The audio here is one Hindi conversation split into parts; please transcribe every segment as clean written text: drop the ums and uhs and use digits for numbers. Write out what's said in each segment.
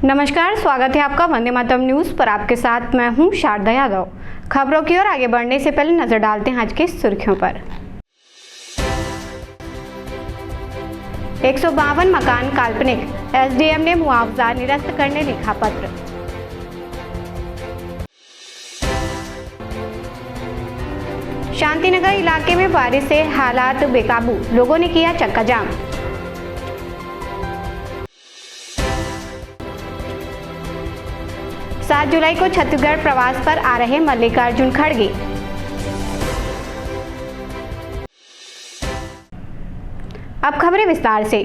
नमस्कार, स्वागत है आपका वंदे मातरम न्यूज पर। आपके साथ मैं हूं शारदा यादव। खबरों की ओर आगे बढ़ने से पहले नजर डालते हैं आज की सुर्खियों पर। 152 मकान काल्पनिक, एसडीएम ने मुआवजा निरस्त करने लिखा पत्र। शांतिनगर इलाके में बारिश से हालात बेकाबू, लोगों ने किया चक्का जाम। सात जुलाई को छत्तीसगढ़ प्रवास पर आ रहे मल्लिकार्जुन खड़गे। अब खबरें विस्तार से।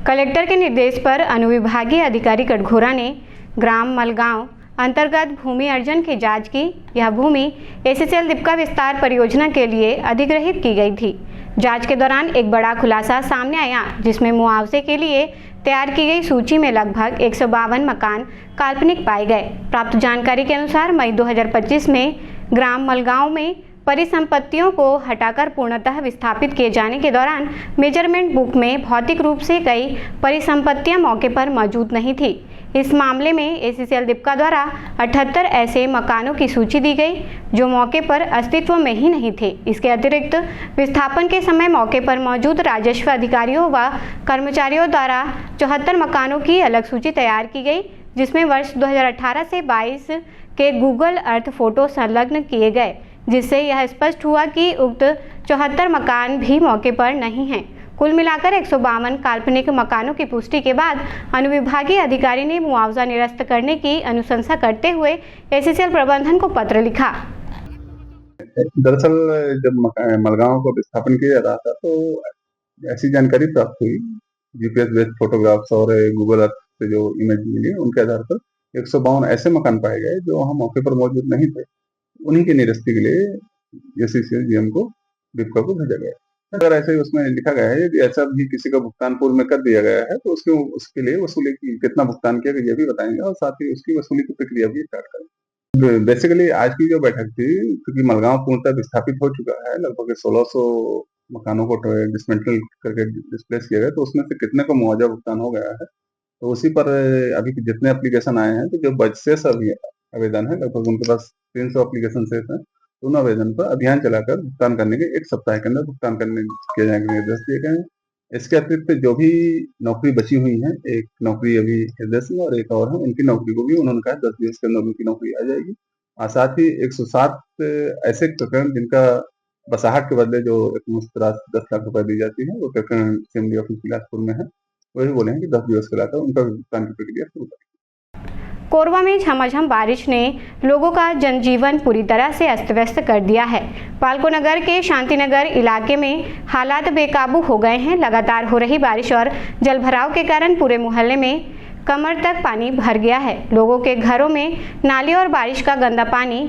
कलेक्टर के निर्देश पर अनुविभागीय अधिकारी कटघोरा ने ग्राम मलगांव अंतर्गत भूमि अर्जन की जांच की। यह भूमि एससीएल दीपका विस्तार परियोजना के लिए अधिग्रहित की गई थी। जांच के दौरान एक बड़ा खुलासा सामने आया, जिसमें मुआवजे के लिए तैयार की गई सूची में लगभग 152 मकान काल्पनिक पाए गए। प्राप्त जानकारी के अनुसार मई 2025 में ग्राम मलगांव में परिसंपत्तियों को हटाकर पूर्णतः विस्थापित किए जाने के दौरान मेजरमेंट बुक में भौतिक रूप से कई परिसंपत्तियां मौके पर मौजूद नहीं थी। इस मामले में एससीएल दीपका द्वारा 78 ऐसे मकानों की सूची दी गई जो मौके पर अस्तित्व में ही नहीं थे। इसके अतिरिक्त विस्थापन के समय मौके पर मौजूद राजस्व अधिकारियों व कर्मचारियों द्वारा 74 मकानों की अलग सूची तैयार की गई, जिसमें वर्ष 2018 से 22 के गूगल अर्थ फोटो संलग्न किए गए, जिससे यह स्पष्ट हुआ कि उक्त 74 मकान भी मौके पर नहीं हैं। कुल मिलाकर 152 काल्पनिक मकानों की पुष्टि के बाद अनुविभागीय अधिकारी ने मुआवजा निरस्त करने की अनुशंसा करते हुए एससीएल प्रबंधन को पत्र लिखा। दरअसल जब मलगांव को विस्थापन किया जा रहा था तो ऐसी जानकारी प्राप्त हुई, जीपीएस बेस्ड फोटोग्राफ्स और गूगल अर्थ से जो इमेज मिली उनके आधार पर 152 ऐसे मकान पाए गए जो वहाँ मौके पर मौजूद नहीं थे। उन्हीं की निरस्ती के लिए एससीएल जीएम को दीपका को भेजा गया। अगर ऐसे ही उसमें लिखा गया है कि ऐसा भी किसी का भुगतान पूर्व में कर दिया गया है तो उसके लिए वसूली की कितना भुगतान किया गया ये भी बताएंगे और साथ ही उसकी वसूली की प्रक्रिया भी स्टार्ट करेंगे। बेसिकली आज की जो बैठक थी, क्योंकि मलगांव पूर्णतः विस्थापित हो चुका है, लगभग 1600 मकानों को डिसमेंटल करके डिस्प्लेस किया गया, तो उसमें से कितने को मुआवजा भुगतान हो गया है, तो उसी पर अभी जितने एप्लीकेशन आए हैं, तो जो बचेस अभी आवेदन है, लगभग उनके पास 300 एप्लीकेशन शेष है, उन आवेदन पर अभियान चलाकर भुगतान करने के 1 सप्ताह के अंदर भुगतान करने किए जाने के निर्देश दिए गए हैं। इसके अतिरिक्त जो भी नौकरी बची हुई है, एक नौकरी अभी निर्देश में और एक और है, उनकी नौकरी को भी उन्होंने कहा 10 दिवस के अंदर उनकी नौकरी आ जाएगी। और साथ ही 107 ऐसे प्रकरण जिनका बसाहट के बदले जो एक मुश्त राशि 10 लाख रुपए दी जाती है, वो प्रकरण असेंबली ऑफिस बिलासपुर में है। वही बोले हैं कि 10 दिवस के लाकर उनका भुगतान की प्रक्रिया शुरू करें। कोरबा में झमाझम बारिश ने लोगों का जनजीवन पूरी तरह से अस्त व्यस्त कर दिया है। पालको नगर के शांतिनगर इलाके में हालात बेकाबू हो गए हैं। लगातार हो रही बारिश और जलभराव के कारण पूरे मोहल्ले में कमर तक पानी भर गया है। लोगों के घरों में नाली और बारिश का गंदा पानी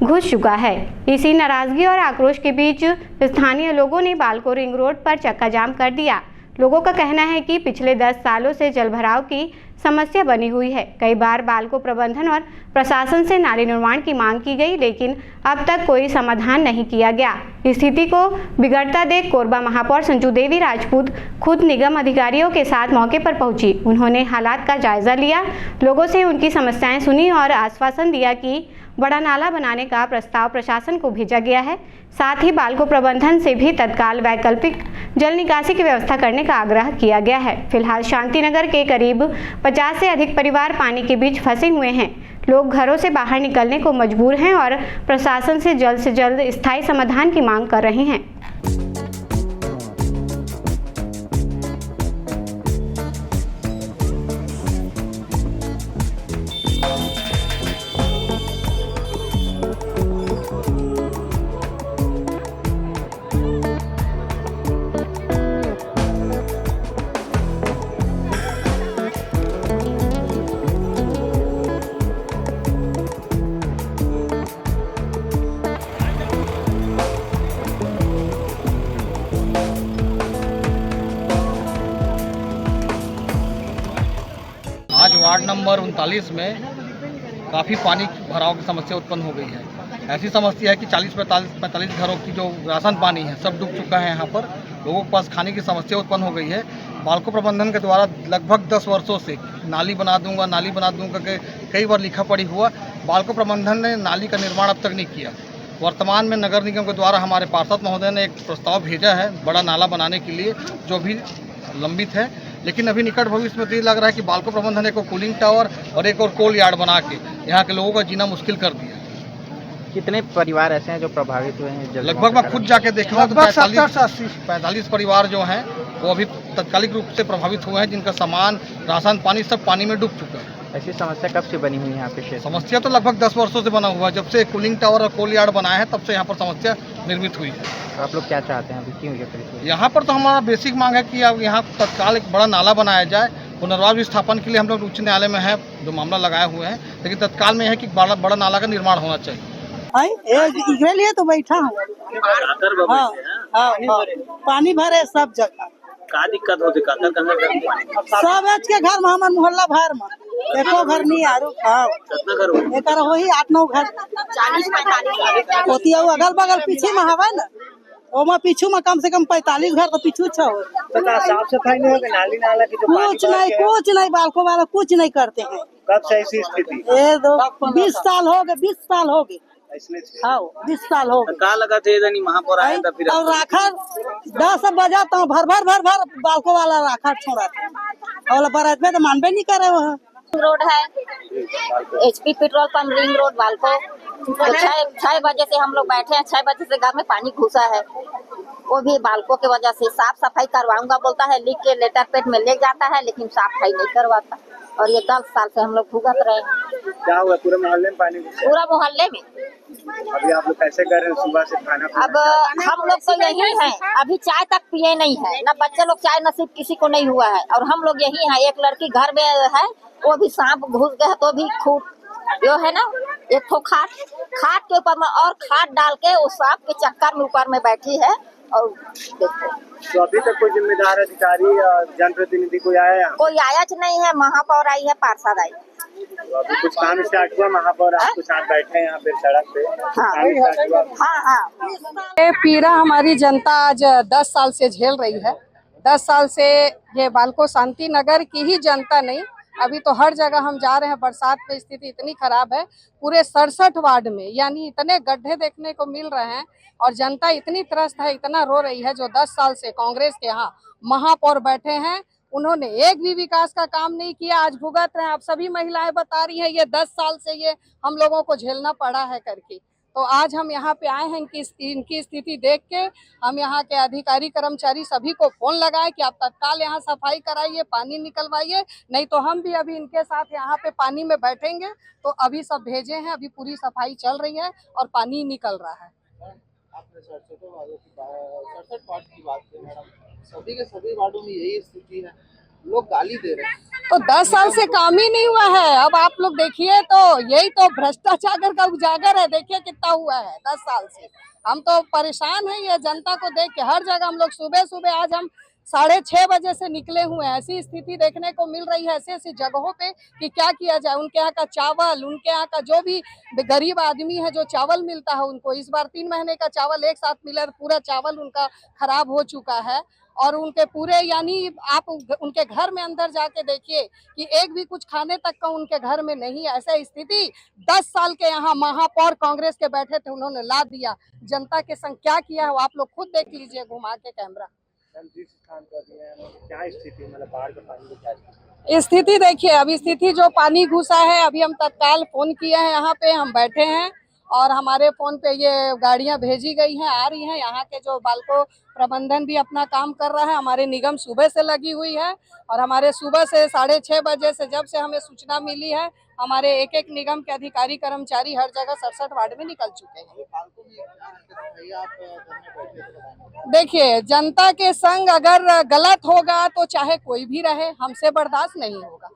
घुस चुका है। इसी नाराजगी और आक्रोश के बीच स्थानीय लोगों ने बालको रिंग रोड पर चक्का जाम कर दिया। लोगों का कहना है कि पिछले 10 सालों से जलभराव की समस्या बनी हुई है। कई बार बालको प्रबंधन और प्रशासन से नाली निर्माण की मांग की गई, लेकिन अब तक कोई समाधान नहीं किया गया। स्थिति को बिगड़ता देख कोरबा महापौर संजू देवी राजपूत खुद निगम अधिकारियों के साथ मौके पर पहुंची। उन्होंने हालात का जायजा लिया, लोगों से उनकी समस्याएं सुनी और आश्वासन दिया कि बड़ा नाला बनाने का प्रस्ताव प्रशासन को भेजा गया है। साथ ही बालको प्रबंधन से भी तत्काल वैकल्पिक जल निकासी की व्यवस्था करने का आग्रह किया गया है। फिलहाल शांतिनगर के करीब 50 से अधिक परिवार पानी के बीच फंसे हुए हैं। लोग घरों से बाहर निकलने को मजबूर हैं और प्रशासन से जल्द स्थायी समाधान की मांग कर रहे हैं। आज वार्ड नंबर 39 में काफ़ी पानी भराव की समस्या उत्पन्न हो गई है। ऐसी समस्या है कि 40-45 घरों की जो राशन पानी है सब डूब चुका है। यहाँ पर लोगों के पास खाने की समस्या उत्पन्न हो गई है। बालको प्रबंधन के द्वारा लगभग 10 वर्षों से नाली बना दूंगा कि कई बार लिखा पढ़ी हुआ। बाल्को प्रबंधन ने नाली का निर्माण अब तक नहीं किया। वर्तमान में नगर निगम के द्वारा हमारे पार्षद महोदय ने एक प्रस्ताव भेजा है बड़ा नाला बनाने के लिए, जो भी लंबित है, लेकिन अभी निकट भविष्य में तो ये लग रहा है कि बाल्को प्रबंधन एक और कूलिंग टावर और एक और कोल यार्ड बना के यहाँ के लोगों का जीना मुश्किल कर दिया। कितने परिवार ऐसे हैं जो प्रभावित हुए हैं? लगभग मैं खुद जाके देखा हूँ तो 45 परिवार जो हैं वो अभी तत्कालिक रूप से प्रभावित हुए हैं, जिनका सामान, राशन पानी सब पानी में डूब चुका है। ऐसी समस्या कब से बनी हुई है यहाँ पे क्षेत्र? समस्या तो लगभग 10 वर्षों से बना हुआ है। जब से कूलिंग टावर और कोल यार्ड बनाया है तब से यहाँ पर समस्या निर्मित हुई है। तो आप लोग क्या चाहते हैं अभी, क्यों ये परिस्थिति? यहाँ पर तो हमारा बेसिक मांग है कि अब यहाँ तत्काल एक बड़ा नाला बनाया जाए। पुनर्वास विस्थापन के लिए हम लोग उच्च न्यायालय में है जो मामला लगाए हुए हैं, लेकिन तत्काल में है कि बड़ा नाला का निर्माण होना चाहिए। इसके लिए तो बैठा हूँ। हाँ, पानी भरे सब जगह। का दिक्कत होती सब के घर में, हमारे मोहल्ला भर में एको घर नहीं आरू। एक वही 8-9 घर 40-45 होती है। अगल बगल पीछे में हवा न, ओमा पीछू में कम से कम 45 घर तो पीछू छो। साफ सफाई नहीं होगी, नाली नाला की जो कुछ नहीं बाल्को वाला कुछ नहीं करते हैं। कब से ऐसी स्थिति? 20 साल हो गए, 20 साल हो गए। हाँ 20 साल हो गए। कहा लगा थे महापौर आया था, फिर और राखा 10 बजा तो भर बाल्को वाला राखा छोड़ा था। और बरात में तो मानबे नहीं करे। वहाँ रोड है, HP petrol pump, ring road, Balco. तो 6 बजे से हम लोग बैठे हैं। 6 बजे से घर में पानी घुसा है, वो भी बाल्को की वजह से। साफ सफाई करवाऊंगा बोलता है, लिख के लेटर पेड में ले जाता है, लेकिन सफाई नहीं करवाता। और ये 10 साल से हम लोग भुगत रहे हैं। क्या हुआ? पूरे मोहल्ले में पानी घुसा? पूरा मोहल्ले में। अभी आप लोग कैसे कर रहे हैं सुबह से खाना? अब हम लोग तो यही हैं, अभी चाय तक पिए नहीं है ना। बच्चे लोग चाय नसीब किसी को नहीं हुआ है, और हम लोग यही हैं। एक लड़की घर में है, वो भी सांप घुस गया तो भी खूब जो है ना, एक तो खाट के ऊपर में और खाट डाल के उस सांप के चक्कर में ऊपर में बैठी है। और देखो तो अभी तक कोई जिम्मेदार अधिकारी या जनप्रतिनिधि कोई आया यहाँ? कोई आया नहीं है। महापौर आई है, पार्षद आई। तो अभी कुछ काम स्टार्ट हुआ? महापौर आपके साथ बैठे हैं यहाँ पे सड़क पे? हाँ। ये पीड़ा हमारी जनता आज 10 साल से झेल रही है। 10 साल से ये बाल्को शांति नगर की ही जनता नहीं, अभी तो हर जगह हम जा रहे हैं। बरसात में स्थिति इतनी खराब है, पूरे 67 वार्ड में, यानी इतने गड्ढे देखने को मिल रहे हैं। और जनता इतनी त्रस्त है, इतना रो रही है। जो 10 साल से कांग्रेस के यहाँ महापौर बैठे हैं, उन्होंने एक भी विकास का काम नहीं किया, आज भुगत रहे हैं। आप सभी महिलाएं बता रही हैं ये 10 साल से ये हम लोगों को झेलना पड़ा है करके। तो आज हम यहाँ पे आए हैं इनकी स्थिति देख के। हम यहाँ के अधिकारी कर्मचारी सभी को फोन लगाए कि आप तत्काल यहाँ सफाई कराइए, पानी निकलवाइए, नहीं तो हम भी अभी इनके साथ यहाँ पे पानी में बैठेंगे। तो अभी सब भेजे हैं, अभी पूरी सफाई चल रही है और पानी निकल रहा है। आपने 67 वार्ड की बात की मैडम, सभी के सभी वार्डों में यही स्थिति है, लोग गाली दे रहे हैं। तो 10 साल से काम ही नहीं हुआ है। अब आप लोग देखिए तो यही तो भ्रष्टाचार का उजागर है। देखिए कितना हुआ है 10 साल से। हम तो परेशान हैं ये जनता को देख के। हर जगह हम लोग सुबह आज हम 6:30 बजे से निकले हुए हैं। ऐसी स्थिति देखने को मिल रही है ऐसी जगहों पे कि क्या किया जाए। उनके यहाँ का चावल, उनके यहाँ का जो भी गरीब आदमी है जो चावल मिलता है उनको, इस बार 3 महीने का चावल एक साथ मिला, पूरा चावल उनका खराब हो चुका है। और उनके पूरे, यानी आप उनके घर में अंदर जाके देखिए कि एक भी कुछ खाने तक का उनके घर में नहीं है। ऐसा स्थिति 10 साल के यहाँ महापौर कांग्रेस के बैठे थे, उन्होंने ला दिया। जनता के संग क्या किया है आप लोग खुद देख लीजिए घुमा के कैमरा। जिस स्थान पर क्या स्थिति, मतलब बाढ़ का पानी की क्या स्थिति देखिए। अभी स्थिति जो पानी घुसा है, अभी हम तत्काल फोन किए हैं, यहाँ पे हम बैठे हैं और हमारे फोन पे ये गाड़ियां भेजी गई हैं, आ रही हैं। यहाँ के जो बाल्को प्रबंधन भी अपना काम कर रहा है, हमारे निगम सुबह से लगी हुई है। और हमारे सुबह से 6:30 बजे से जब से हमें सूचना मिली है, हमारे एक निगम के अधिकारी कर्मचारी हर जगह 67 वार्ड में निकल चुके हैं। देखिए जनता के संग अगर गलत होगा तो चाहे कोई भी रहे, हमसे बर्दाश्त नहीं होगा।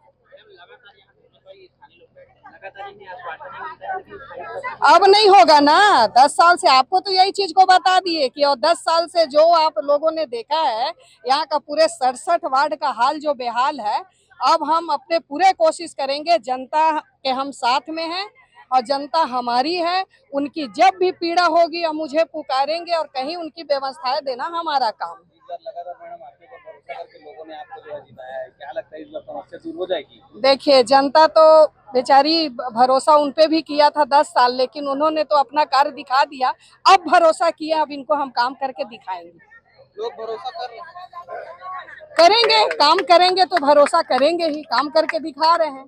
अब नहीं होगा ना। 10 साल से आपको तो यही चीज को बता दिए कि और 10 साल से जो आप लोगों ने देखा है यहाँ का पूरे 67 वार्ड का हाल जो बेहाल है। अब हम अपने पूरे कोशिश करेंगे, जनता के हम साथ में हैं और जनता हमारी है। उनकी जब भी पीड़ा होगी हम मुझे पुकारेंगे और कहीं उनकी व्यवस्थाएं देना हमारा काम। लगता है मैडम, आपके ऊपर भरोसा करके लोगों ने आपको जो है जिताया है, क्या लगता है? लगता है इस बार समस्या दूर हो जाएगी? देखिए, जनता तो बेचारी भरोसा उन पे भी किया था 10 साल, लेकिन उन्होंने तो अपना कार्य दिखा दिया। अब भरोसा किया, अब इनको हम काम करके दिखाएंगे। लोग भरोसा कर रहे हैं। करेंगे, काम करेंगे तो भरोसा करेंगे ही, काम करके दिखा रहे हैं।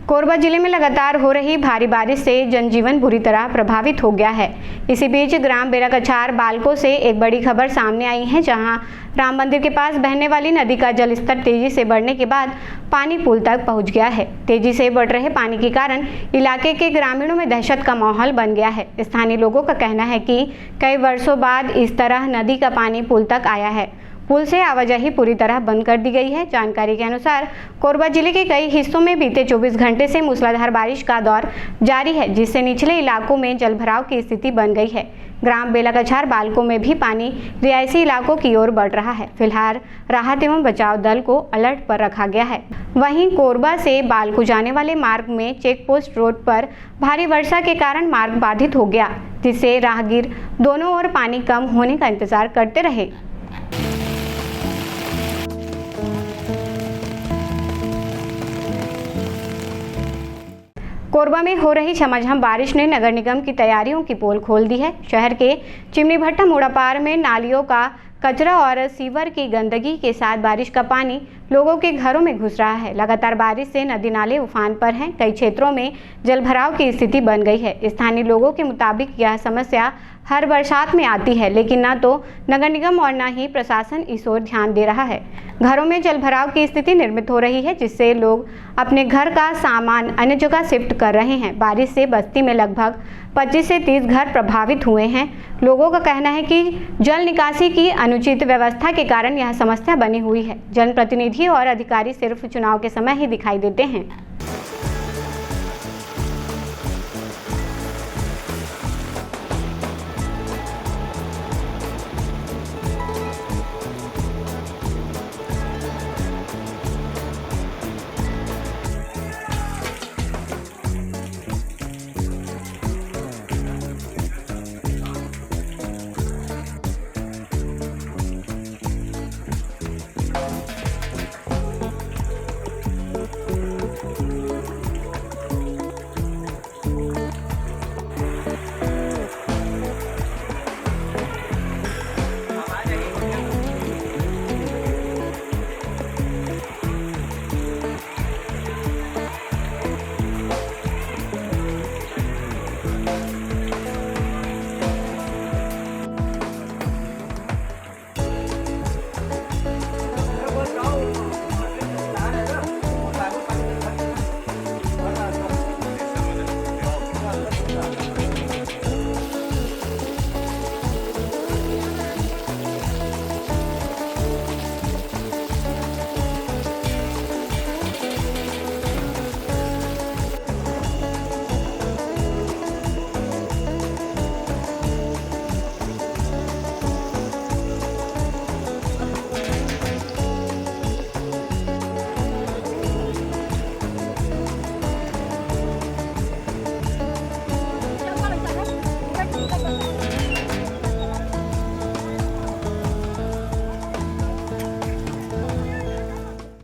कोरबा जिले में लगातार हो रही भारी बारिश से जनजीवन बुरी तरह प्रभावित हो गया है। इसी बीच ग्राम बेराकछार बालको से एक बड़ी खबर सामने आई है, जहां राम मंदिर के पास बहने वाली नदी का जलस्तर तेजी से बढ़ने के बाद पानी पुल तक पहुंच गया है। तेजी से बढ़ रहे पानी के कारण इलाके के ग्रामीणों में दहशत का माहौल बन गया है। स्थानीय लोगों का कहना है कि कई वर्षों बाद इस तरह नदी का पानी पुल तक आया है। पुल से आवाजाही पूरी तरह बंद कर दी गई है। जानकारी के अनुसार कोरबा जिले के कई हिस्सों में बीते 24 घंटे से मूसलाधार बारिश का दौर जारी है, जिससे निचले इलाकों में जलभराव की स्थिति बन गई है। ग्राम बेलाकछार बालकों में भी पानी रिहायशी इलाकों की ओर बढ़ रहा है। फिलहाल राहत एवं बचाव दल को अलर्ट पर रखा गया है। वहीं कोरबा से बालको जाने वाले मार्ग में चेक पोस्ट रोड पर भारी वर्षा के कारण मार्ग बाधित हो गया, जिससे राहगीर दोनों ओर पानी कम होने का इंतजार करते रहे। कोरबा में हो रही झमाझम बारिश ने नगर निगम की तैयारियों की पोल खोल दी है। शहर के चिमनी भट्टा मोड़ा पार में नालियों का कचरा और सीवर की गंदगी के साथ बारिश का पानी लोगों के घरों में घुस रहा है। लगातार बारिश से नदी नाले उफान पर हैं। कई क्षेत्रों में जलभराव की स्थिति बन गई है। स्थानीय लोगों के मुताबिक यह समस्या हर बरसात में आती है, लेकिन न तो नगर निगम और न ही प्रशासन इस ओर ध्यान दे रहा है। घरों में जलभराव की स्थिति निर्मित हो रही है, जिससे लोग अपने घर का सामान अन्य जगह शिफ्ट कर रहे हैं। बारिश से बस्ती में लगभग 25 से 30 घर प्रभावित हुए हैं। लोगों का कहना है कि जल निकासी की अनुचित व्यवस्था के कारण यह समस्या बनी हुई है। जनप्रतिनिधि और अधिकारी सिर्फ चुनाव के समय ही दिखाई देते हैं।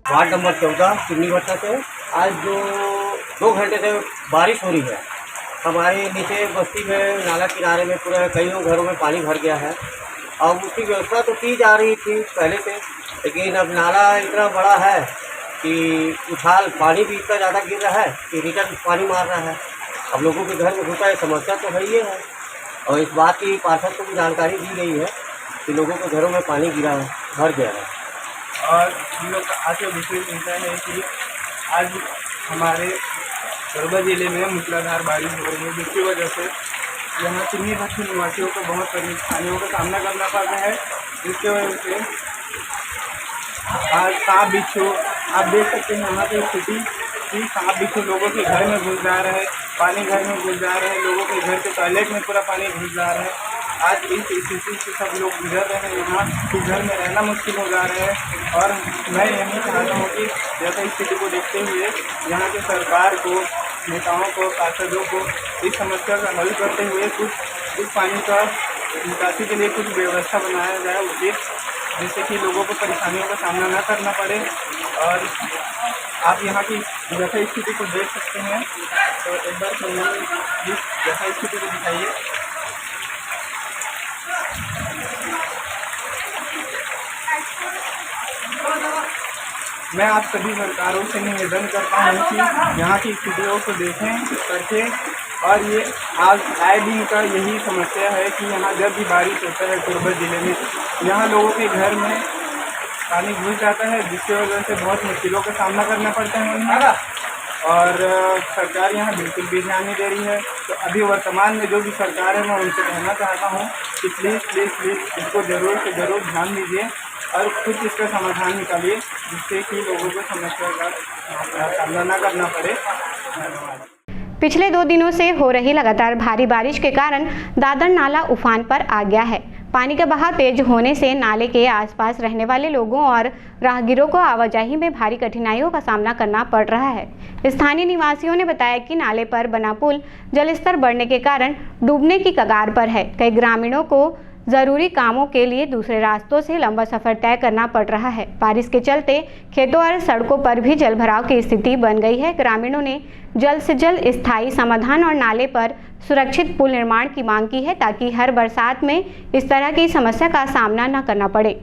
वार्ड नंबर 14 चिमनी भट्टा से आज जो 2 घंटे से बारिश हो रही है, हमारे नीचे बस्ती में नाला किनारे में पूरे कई घरों में पानी भर गया है। अब उसकी व्यवस्था तो की जा रही थी पहले से, लेकिन अब नाला इतना बड़ा है कि उछाल पानी भी इतना ज़्यादा गिर रहा है कि रिटर्न पानी मार रहा है। अब लोगों के घर में घुसा है, समस्या तो है ही है। और इस बात की पार्षद को भी जानकारी दी गई है कि लोगों के घरों में पानी गिरा है, भर गया है। और हम लोग का आज का विषय चिंता है कि आज हमारे कोरबा जिले में मूसलाधार बारिश हो रही है, जिसकी वजह से यहाँ चिमनी भट्टी निवासियों को बहुत परेशानियों का सामना करना पड़ रहा है। जिसकी वजह से आज सांप बिच्छू, आप देख सकते हैं यहाँ की स्थिति कि सांप बिच्छू लोगों के घर में घुस जा रहा है, पानी घर में घुस जा रहा है, लोगों के घर के टॉयलेट में पूरा पानी घुस जा रहा है। आज इस स्थिति से सब लोग गुजर रहे हैं, यहाँ कि घर में रहना मुश्किल हो जा रहा है। और मैं यही चाहता हूँ कि जैसे स्थिति को देखते हुए यहाँ के सरकार को, नेताओं को, पार्षदों को इस समस्या का हल करते हुए कुछ पानी का निकासी के लिए कुछ व्यवस्था बनाया जाए उचित, जिससे कि लोगों को परेशानियों का सामना न करना पड़े। और आप यहाँ की जैसा स्थिति को देख सकते हैं। तो एक बार प्लीज जैसा स्थिति को दिखाइए। मैं आप सभी सरकारों से निवेदन करता हूँ कि यहाँ की स्थितियों को देखें करके, और ये आज आए दिन का यही समस्या है कि यहाँ जब भी बारिश होता है कुर्बत ज़िले में, यहाँ लोगों के घर में पानी घुस जाता है, जिसकी वजह से बहुत मुश्किलों का सामना करना पड़ता है उन्हें, और सरकार यहाँ बिल्कुल भी ध्यान नहीं दे रही है। तो अभी वर्तमान में जो भी सरकार है, मैं उनसे कहना चाहता हूँ कि प्लीज़ इसको ज़रूर से ज़रूर ध्यान दीजिए और कुछ इसका समाधान निकालिए, जिससे कि लोगों को समस्या का सामना न करना पड़े। धन्यवाद। पिछले 2 दिनों से हो रही लगातार भारी बारिश के कारण दादर नाला उफान पर आ गया है। पानी का बहाव तेज होने से नाले के आसपास रहने वाले लोगों और राहगीरों को आवाजाही में भारी कठिनाइयों का सामना करना पड़ रहा है। स्थानीय निवासियों ने बताया कि नाले पर बना पुल जलस्तर बढ़ने के कारण डूबने की कगार पर है। कई ग्रामीणों को जरूरी कामों के लिए दूसरे रास्तों से लंबा सफर तय करना पड़ रहा है। बारिश के चलते खेतों और सड़कों पर भी जलभराव की स्थिति बन गई है। ग्रामीणों ने जल्द से जल्द स्थायी समाधान और नाले पर सुरक्षित पुल निर्माण की मांग की है, ताकि हर बरसात में इस तरह की समस्या का सामना न करना पड़े।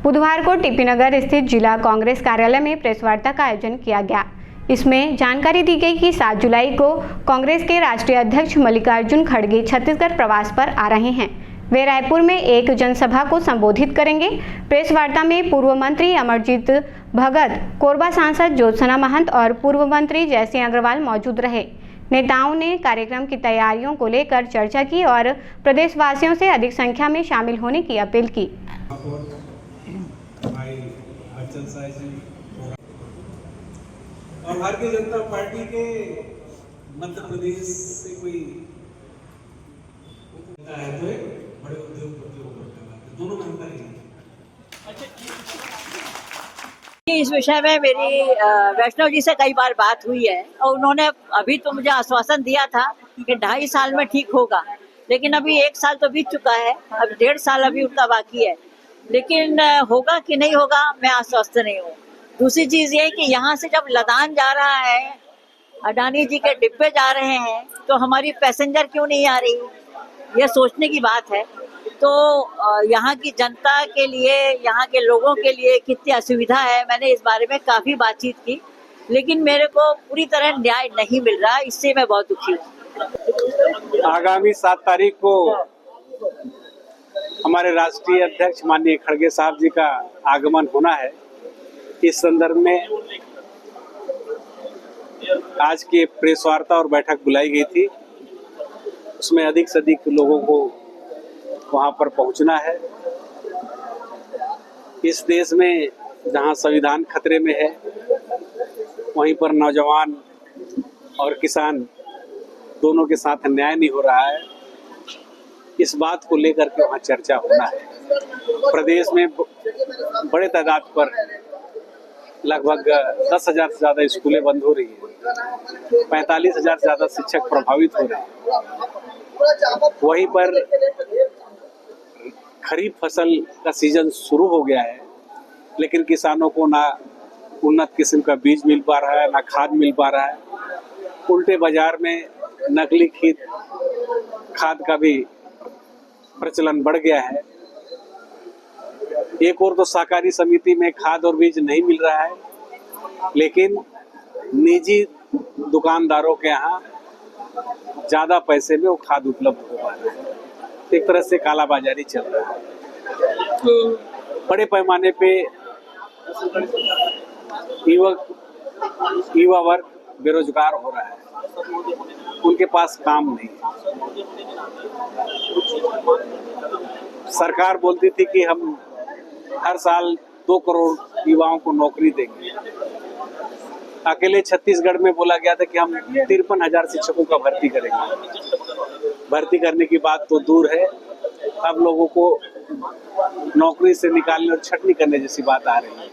बुधवार को टीपी नगर स्थित जिला कांग्रेस कार्यालय में प्रेस वार्ता का आयोजन किया गया। इसमें जानकारी दी गई कि 7 जुलाई को कांग्रेस के राष्ट्रीय अध्यक्ष मल्लिकार्जुन खड़गे छत्तीसगढ़ प्रवास पर आ रहे हैं। वे रायपुर में एक जनसभा को संबोधित करेंगे। प्रेस वार्ता में पूर्व मंत्री अमरजीत भगत, कोरबा सांसद ज्योत्सना महंत और पूर्व मंत्री जयसिंह अग्रवाल मौजूद रहे। नेताओं ने कार्यक्रम की तैयारियों को लेकर चर्चा की और प्रदेशवासियों से अधिक संख्या में शामिल होने की अपील की। और भारतीय जनता पार्टी के मध्य प्रदेश से कोई है तो एक बड़े उद्योगपतियों को करना है, दोनों बनता ही है। इस विषय में मेरी वैष्णव जी से कई बार बात हुई है और उन्होंने अभी तो मुझे आश्वासन दिया था कि 2.5 साल में ठीक होगा, लेकिन अभी 1 साल तो बीत चुका है, अब 1.5 साल अभी उनका बाकी है, लेकिन होगा कि नहीं होगा मैं आश्वस्त नहीं हूँ। दूसरी चीज ये है कि यहाँ से जब लदान जा रहा है, अडानी जी के डिब्बे जा रहे हैं, तो हमारी पैसेंजर क्यों नहीं आ रही, ये सोचने की बात है। तो यहाँ की जनता के लिए, यहाँ के लोगों के लिए कितनी असुविधा है, मैंने इस बारे में काफ़ी बातचीत की, लेकिन मेरे को पूरी तरह न्याय नहीं मिल रहा, इससे मैं बहुत दुखी हूँ। आगामी 7 तारीख को हमारे राष्ट्रीय अध्यक्ष माननीय खड़गे साहब जी का आगमन होना है। इस संदर्भ में आज की प्रेस वार्ता और बैठक बुलाई गई थी। उसमें अधिक से अधिक लोगों को वहां पर पहुंचना है। इस देश में जहां संविधान खतरे में है, वहीं पर नौजवान और किसान दोनों के साथ न्याय नहीं हो रहा है। इस बात को लेकर के वहाँ चर्चा होना है। प्रदेश में बड़े तादाद पर लगभग 10,000 से ज़्यादा स्कूलें बंद हो रही हैं, 45,000 से ज़्यादा शिक्षक प्रभावित हो रहे हैं। वहीं पर खरीफ फसल का सीजन शुरू हो गया है, लेकिन किसानों को ना उन्नत किस्म का बीज मिल पा रहा है, ना खाद मिल पा रहा है। उल्टे बाजार में नकली खाद का भी प्रचलन बढ़ गया है। एक और तो सहकारी समिति में खाद और बीज नहीं मिल रहा है, लेकिन निजी दुकानदारों के यहाँ ज़्यादा पैसे में वो खाद उपलब्ध हो पा रहा है। एक तरह से कालाबाजारी चल रहा है। बड़े पैमाने पे युवा वर्ग बेरोजगार हो रहा है, उनके पास काम नहीं है। सरकार बोलती थी कि हम हर साल 2 करोड़ युवाओं को नौकरी देंगे। अकेले छत्तीसगढ़ में बोला गया था कि हम 53,000 शिक्षकों का भर्ती करेंगे। भर्ती करने की बात तो दूर है, अब लोगों को नौकरी से निकालने और छटनी करने जैसी बात आ रही है।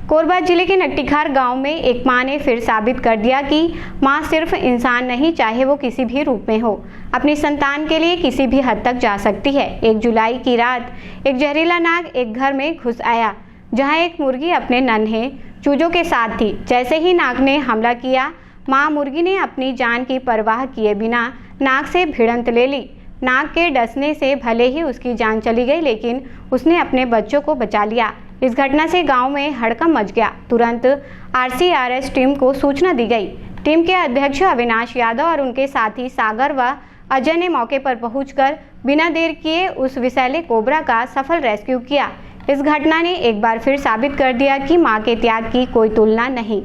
कोरबा जिले के नट्टीखार गांव में एक मां ने फिर साबित कर दिया कि मां सिर्फ इंसान नहीं, चाहे वो किसी भी रूप में हो, अपनी संतान के लिए किसी भी हद तक जा सकती है। 1 जुलाई की रात एक जहरीला नाग एक घर में घुस आया, जहां एक मुर्गी अपने नन्हे चूजों के साथ थी। जैसे ही नाग ने हमला किया, मां मुर्गी ने अपनी जान की परवाह किए बिना नाग से भिड़ंत ले ली। नाग के डसने से भले ही उसकी जान चली गई, लेकिन उसने अपने बच्चों को बचा लिया। इस घटना से गांव में हड़कंप मच गया। तुरंत RCRS टीम को सूचना दी गई। टीम के अध्यक्ष अविनाश यादव और उनके साथी सागर व अजय ने मौके पर पहुंचकर बिना देर किए उस विषैले कोबरा का सफल रेस्क्यू किया। इस घटना ने एक बार फिर साबित कर दिया कि मां के त्याग की कोई तुलना नहीं।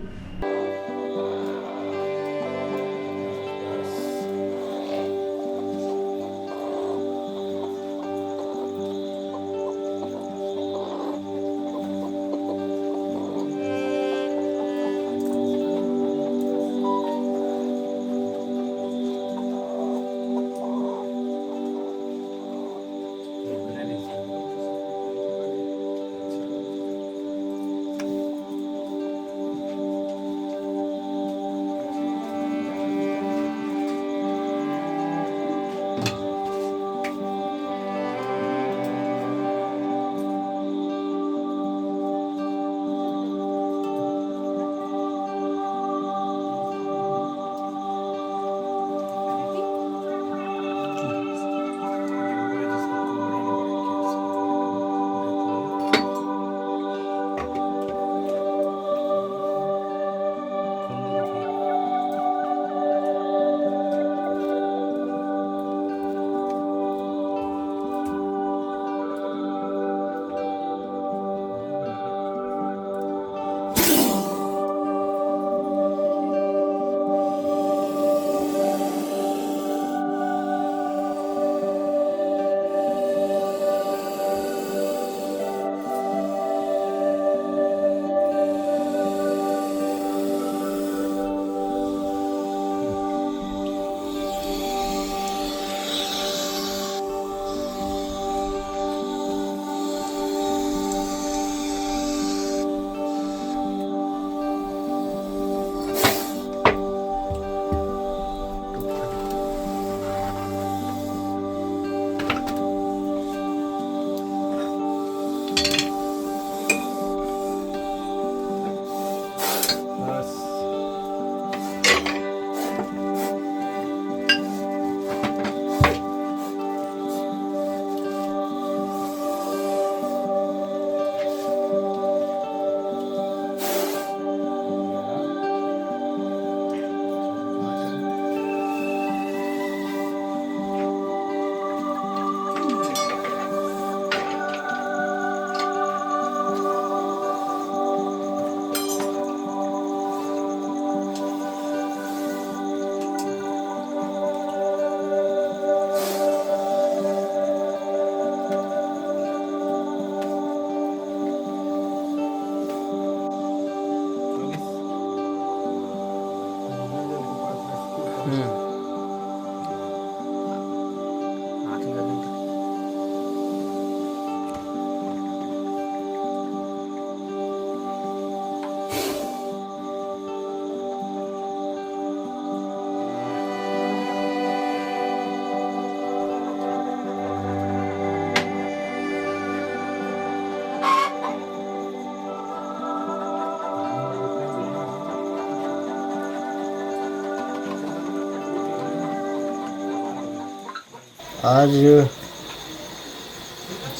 आज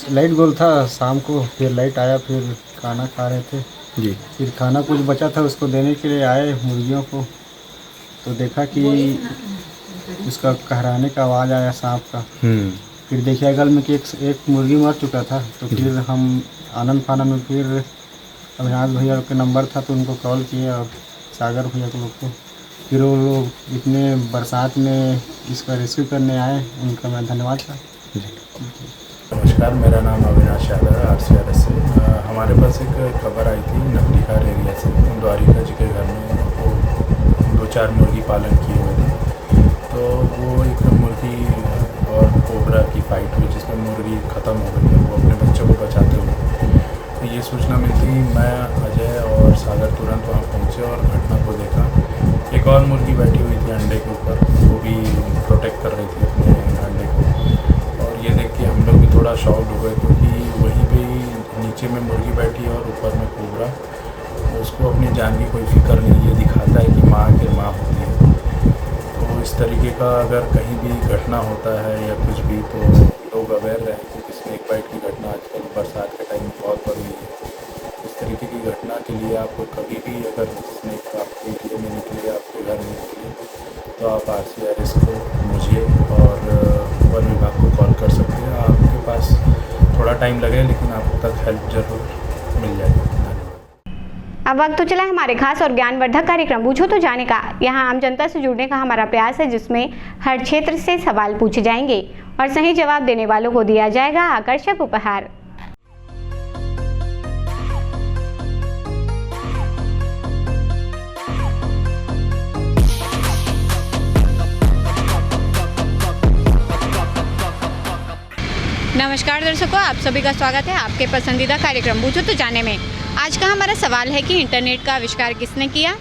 लाइट गोल था शाम को, फिर लाइट आया, फिर खाना खा रहे थे जी। फिर खाना कुछ बचा था उसको देने के लिए आए मुर्गियों को, तो देखा कि उसका कहराने का आवाज़ आया सांप का। फिर देखिए अगल में कि एक मुर्गी मर चुका था। तो फिर हम आनंद फानन में फिर अविनाश भैया के नंबर था तो उनको कॉल किए और सागर भैया के लोग को। फिर वो लोग इतने बरसात में इसका रेस्क्यू करने आए, उनका मैं धन्यवाद था। नमस्कार, मेरा नाम अविनाश यादव है, RCRS से। हमारे पास एक खबर आई थी नकलीहार एरिया से, द्वारिका जी के घर में वो 2-4 मुर्गी पालन किए हुए थे। तो वो एक मुर्गी और कोबरा की फाइट हुई जिसमें मुर्गी ख़त्म हो गई है, वो अपने बच्चों को बचाते हुए। तो ये सूचना मिलती, मैं अजय और सागर तुरंत वहाँ पहुँचे और घटना को देखा। एक और मुर्गी बैठी हुई थी अंडे के ऊपर, वो भी प्रोटेक्ट कर रही थी अपने अंडे को। और ये देख के हम लोग भी थोड़ा शॉक्ड हो गए क्योंकि वहीं पे ही नीचे में मुर्गी बैठी है और ऊपर में कोबरा। उसको अपनी जान की कोई फिक्र नहीं, ये दिखाता है कि माँ आखिर माँ होती है। तो इस तरीके का अगर कहीं भी घटना होता है या कुछ भी, तो लोग अवेयर रहें क्योंकि स्नेक बाइट की घटना आजकल बरसात के टाइम में बहुत बढ़ रही है। इस तरीके की घटना के लिए आपको कभी भी अगर स्नेक आपके एरिया में निकले, आपके घर में निकले, तो आप RCRS को, मुझे और वन विभाग को कॉल कर सकते हैं। आपके पास थोड़ा टाइम लगे लेकिन आप तक हेल्प ज़रूर मिल जाएगी। अब वक्त तो चला हमारे खास और ज्ञानवर्धक कार्यक्रम पूछो तो जाने का। यहाँ आम जनता से जुड़ने का हमारा प्रयास है, जिसमें हर क्षेत्र से सवाल पूछे जाएंगे और सही जवाब देने वालों को दिया जाएगा आकर्षक उपहार। नमस्कार दर्शकों, आप सभी का स्वागत है आपके पसंदीदा कार्यक्रम पूछो तो जाने में। आज का हमारा सवाल है कि इंटरनेट का आविष्कार किसने किया।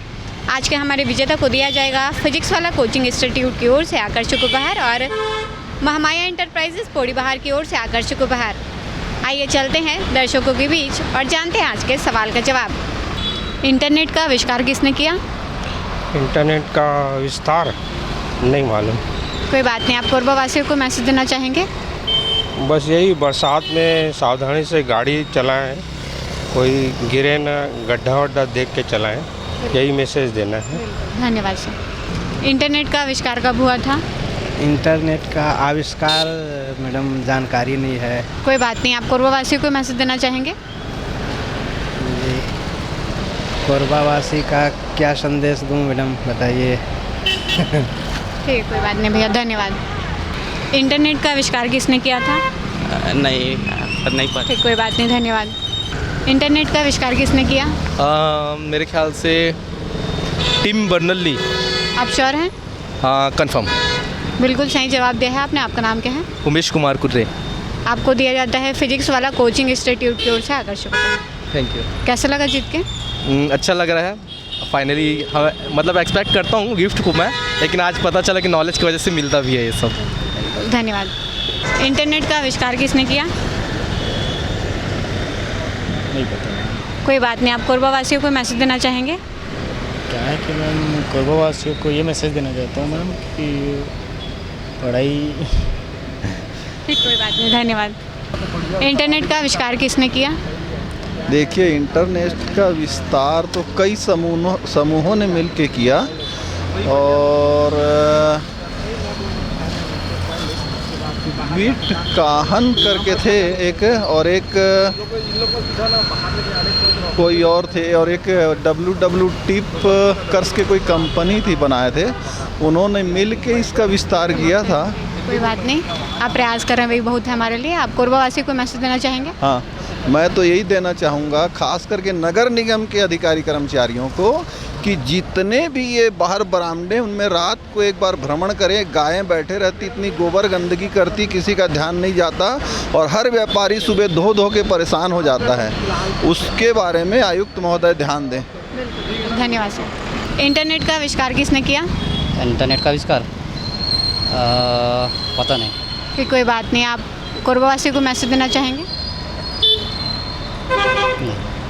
आज के हमारे विजेता को दिया जाएगा फिजिक्स वाला कोचिंग इंस्टीट्यूट की ओर से आकर्षक उपहार और महामाया इंटरप्राइजेस पौड़ी बहार की ओर से आकर्षक उपहार। आइए चलते हैं दर्शकों के बीच और जानते हैं आज के सवाल का जवाब। इंटरनेट का आविष्कार किसने किया? इंटरनेट का विस्तार नहीं मालूम। कोई बात नहीं, आप कोरबावासियों को मैसेज देना चाहेंगे? बस यही, बरसात में सावधानी से गाड़ी चलाएं, कोई गिरे ना, गड्ढा वड्ढा देख के चलाएं, यही मैसेज देना है। धन्यवाद सर। इंटरनेट का आविष्कार कब हुआ था? इंटरनेट का आविष्कार मैडम जानकारी नहीं है। कोई बात नहीं, आप कोरबावासियों को मैसेज देना चाहेंगे? कोरबावासी का क्या संदेश दूं मैडम, बताइए। ठीक, कोई बात नहीं भैया, धन्यवाद। इंटरनेट का आविष्कार किसने किया था? नहीं पता। ठीक, कोई बात नहीं, धन्यवाद। इंटरनेट का आविष्कार किसने किया? मेरे ख्याल से टिम बर्नर्ली। आप श्योर हैं? हाँ, कंफर्म। बिल्कुल सही जवाब दिया है आपने। आपका नाम क्या है? उमेश कुमार कुर्रे। आपको दिया जाता है फिजिक्स वाला कोचिंग इंस्टीट्यूट की ओर से आकर्षक उपहार। Thank you. कैसा लगा जीत के? अच्छा लग रहा है। फाइनली मतलब एक्सपेक्ट करता हूँ गिफ्ट को मैं, लेकिन आज पता चला कि नॉलेज की वजह से मिलता भी है ये सब। धन्यवाद। इंटरनेट का आविष्कार किसने किया? नहीं पता। कोई बात नहीं, आप कोरबावासियों को मैसेज देना चाहेंगे? क्या है कि मैम कोरबावासियों को ये मैसेज देना चाहता हूँ मैम कि पढ़ाई। ठीक, कोई बात नहीं, धन्यवाद। इंटरनेट का आविष्कार किसने किया? देखिए, इंटरनेट का विस्तार तो कई समूहों ने मिलकर किया और बीट काहन करके थे एक, और एक कोई और थे, और एक WW टिप कर्स के कोई कंपनी थी, बनाए थे उन्होंने मिल के इसका विस्तार किया था। कोई बात नहीं, आप प्रयास कर रहे हैं, वही बहुत है हमारे लिए। आप कोरबावासी को मैसेज देना चाहेंगे? हाँ, मैं तो यही देना चाहूँगा खास करके नगर निगम के अधिकारी कर्मचारियों को कि जितने भी ये बाहर बरामदे, उनमें रात को एक बार भ्रमण करें। गायें बैठे रहती, इतनी गोबर गंदगी करती, किसी का ध्यान नहीं जाता और हर व्यापारी सुबह धो धो के परेशान हो जाता है। उसके बारे में आयुक्त महोदय ध्यान दें। धन्यवाद सर। इंटरनेट का आविष्कार किसने किया? इंटरनेट का आविष्कार पता नहीं। फिर कोई बात नहीं, आप कोरबावासी को मैसेज देना चाहेंगे?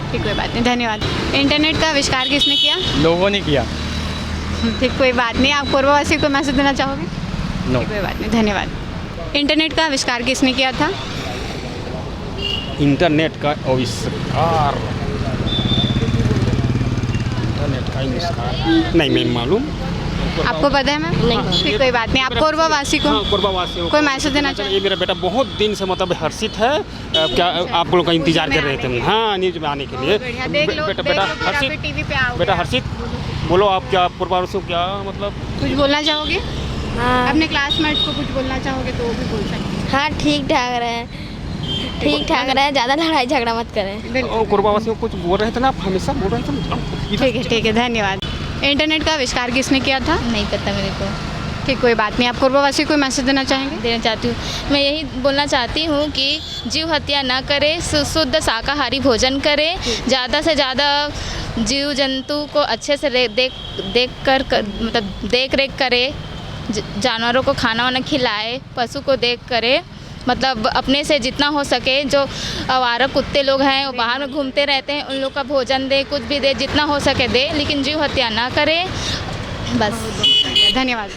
ठीक, कोई बात नहीं, धन्यवाद। इंटरनेट का आविष्कार किसने किया? लोगों ने किया। ठीक, कोई बात नहीं, आप कोरबावासी को मैसेज देना चाहोगे? नो। कोई बात नहीं, धन्यवाद। इंटरनेट का आविष्कार किसने किया था? इंटरनेट का आविष्कार, इंटरनेट का आविष्कार नहीं मैं मालूम। आपको पता है मैम? नहीं। फिर कोई बात नहीं। आप कोरबा वासी को कोरबा वासियों कोई मैसेज देना चाहिए? ये मेरा बेटा बहुत दिन से मतलब हर्षित है, क्या आप लोगों का इंतजार कर रहे थे। हाँ, न्यूज में आने के लिए। बेटा हर्षित, बेटा हर्षित बोलो, आप क्या कोरबा वासियों क्या मतलब कुछ बोलना चाहोगे? हाँ। अपने क्लासमेट्स को कुछ बोलना चाहोगे तो वो भी बोल सकते हैं। हाँ, ठीक ठाक रहे, ठीक ठाक रहे, ज़्यादा लड़ाई झगड़ा मत करें। कोरबा वासियों कुछ बोल रहे थे ना, आप हमेशा बोल रहे थे। ठीक है, धन्यवाद। इंटरनेट का आविष्कार किसने किया था? नहीं पता मेरे को। ठीक, कोई बात नहीं। आप कोरबावासी को मैसेज देना चाहेंगे? देना चाहती हूँ। मैं यही बोलना चाहती हूँ कि जीव हत्या ना करें, शुद्ध शाकाहारी भोजन करें, ज़्यादा से ज़्यादा जीव जंतु को अच्छे से देख रेख करें, जानवरों को खाना वाना खिलाए, पशु को देख करें, मतलब अपने से जितना हो सके। जो आवारा कुत्ते लोग हैं वो बाहर में घूमते रहते हैं, उन लोग का भोजन दे, कुछ भी दे, जितना हो सके दे, लेकिन जीव हत्या ना करें। बस, धन्यवाद।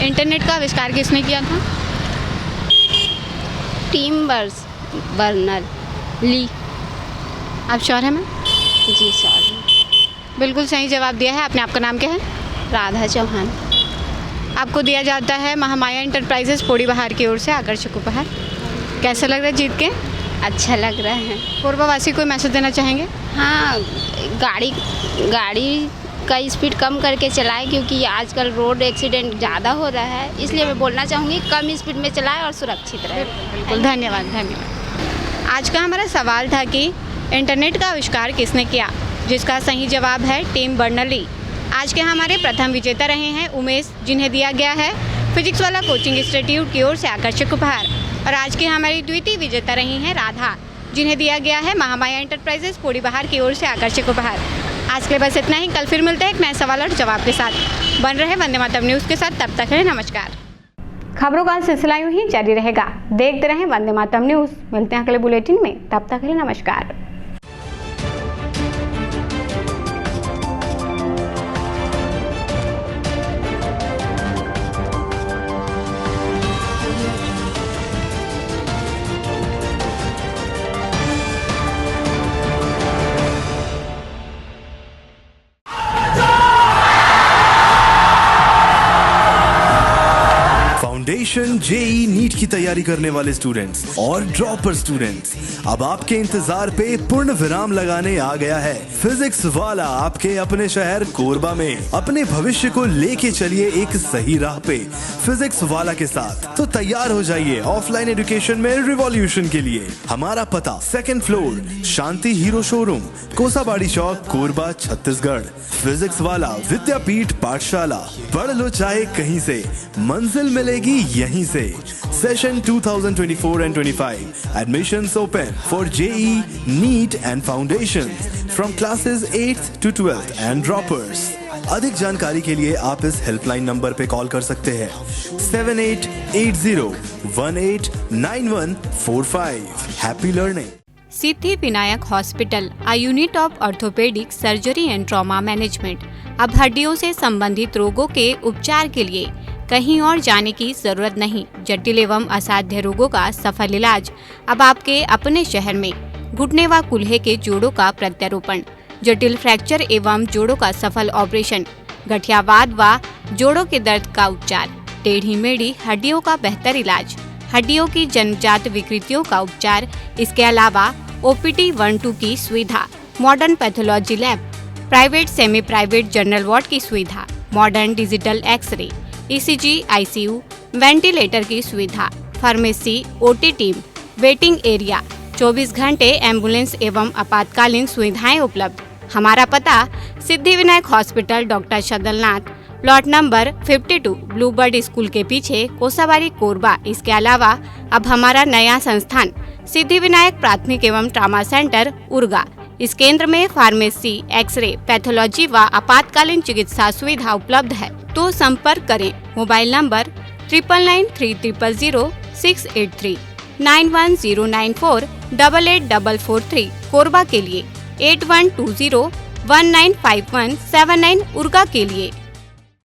इंटरनेट का आविष्कार किसने किया था? Tim Berners-Lee. आप श्योर हैं मैम? जी श्योर। बिल्कुल सही जवाब दिया है आपने। आपका नाम क्या है? राधा चौहान। आपको दिया जाता है महामाया इंटरप्राइजेस पोड़ी बहार की ओर से आकर्षक उपहार। कैसा लग रहा है जीत के? अच्छा लग रहा है। कोरबावासी कोई मैसेज देना चाहेंगे? हाँ, गाड़ी का स्पीड कम करके चलाएं, क्योंकि आजकल रोड एक्सीडेंट ज़्यादा हो रहा है, इसलिए मैं बोलना चाहूँगी कम स्पीड में चलाएं और सुरक्षित रहें। बिल्कुल, धन्यवाद। आज का हमारा सवाल था कि इंटरनेट का आविष्कार किसने किया, जिसका सही जवाब है टिम बर्नर्स-ली। आज के हमारे प्रथम विजेता रहे हैं उमेश, जिन्हें दिया गया है फिजिक्स वाला कोचिंग इंस्टीट्यूट की ओर से आकर्षक उपहार। और आज की हमारी द्वितीय विजेता रही हैं राधा, जिन्हें दिया गया है महामाया इंटरप्राइजेस पोड़ी बहार की ओर से आकर्षक उपहार। आज के लिए बस इतना ही। कल फिर मिलते हैं एक नए सवाल और जवाब के साथ। बन रहे वंदे मातरम न्यूज़ के साथ। तब तक है नमस्कार। खबरों का सिलसिला यूं ही जारी रहेगा। देखते रहें वंदे मातरम न्यूज़। मिलते हैं अगले बुलेटिन में। तब तक है नमस्कार। फाउंडेशन जेई नीट की तैयारी करने वाले स्टूडेंट्स और ड्रॉपर स्टूडेंट्स, अब आपके इंतजार पे पूर्ण विराम लगाने आ गया है फिजिक्स वाला आपके अपने शहर कोरबा में। अपने भविष्य को लेके चलिए एक सही राह पे फिजिक्स वाला के साथ। तो तैयार हो जाइए ऑफलाइन एजुकेशन में रिवॉल्यूशन के लिए। हमारा पता 2nd फ्लोर शांति हीरो शोरूम, कोसाबाड़ी चौक, कोरबा, छत्तीसगढ़। फिजिक्स वाला विद्यापीठ पाठशाला, पढ़ लो चाहे कहीं से, मंजिल मिलेगी यहीं से। Session 2024 and 25. Admissions open for JEE, NEET and Foundations from classes 8th to 12th and droppers. अधिक जानकारी के लिए आप इस हेल्पलाइन नंबर पे कॉल कर सकते हैं 7880189145। Happy learning. Siddhi Vinayak hospital, a unit of orthopaedic surgery and trauma management. अब हड्डियों से संबंधित रोगों के उपचार के लिए कहीं और जाने की जरूरत नहीं। जटिल एवं असाध्य रोगों का सफल इलाज अब आपके अपने शहर में। घुटने व कूल्हे के जोड़ों का प्रत्यारोपण, जटिल फ्रैक्चर एवं जोड़ों का सफल ऑपरेशन, गठियावाद व जोड़ों के दर्द का उपचार, टेढ़ी मेढ़ी हड्डियों का बेहतर इलाज, हड्डियों की जन्मजात विकृतियों का उपचार। इसके अलावा OPD 1-2 की सुविधा, modern pathology lab, private semi private general ward की सुविधा, modern digital x-ray, ECG, ICU, ventilator की सुविधा, pharmacy, OT team, waiting area, 24 घंटे एम्बुलेंस एवं आपातकालीन सुविधाएं उपलब्ध। हमारा पता Siddhi Vinayak hospital, doctor Shadalnath, plot number 52, bluebird school के पीछे, कोसाबाड़ी, कोरबा। इसके अलावा अब हमारा नया संस्थान सिद्धि विनायक प्राथमिक एवं ट्रामा सेंटर, उर्गा। इस केंद्र में फार्मेसी, एक्सरे, पैथोलॉजी व आपातकालीन चिकित्सा सुविधा उपलब्ध है। तो संपर्क करें। मोबाइल नंबर 9993000683, 9109488443 कोरबा के लिए, 8120195179 उर्गा के लिए।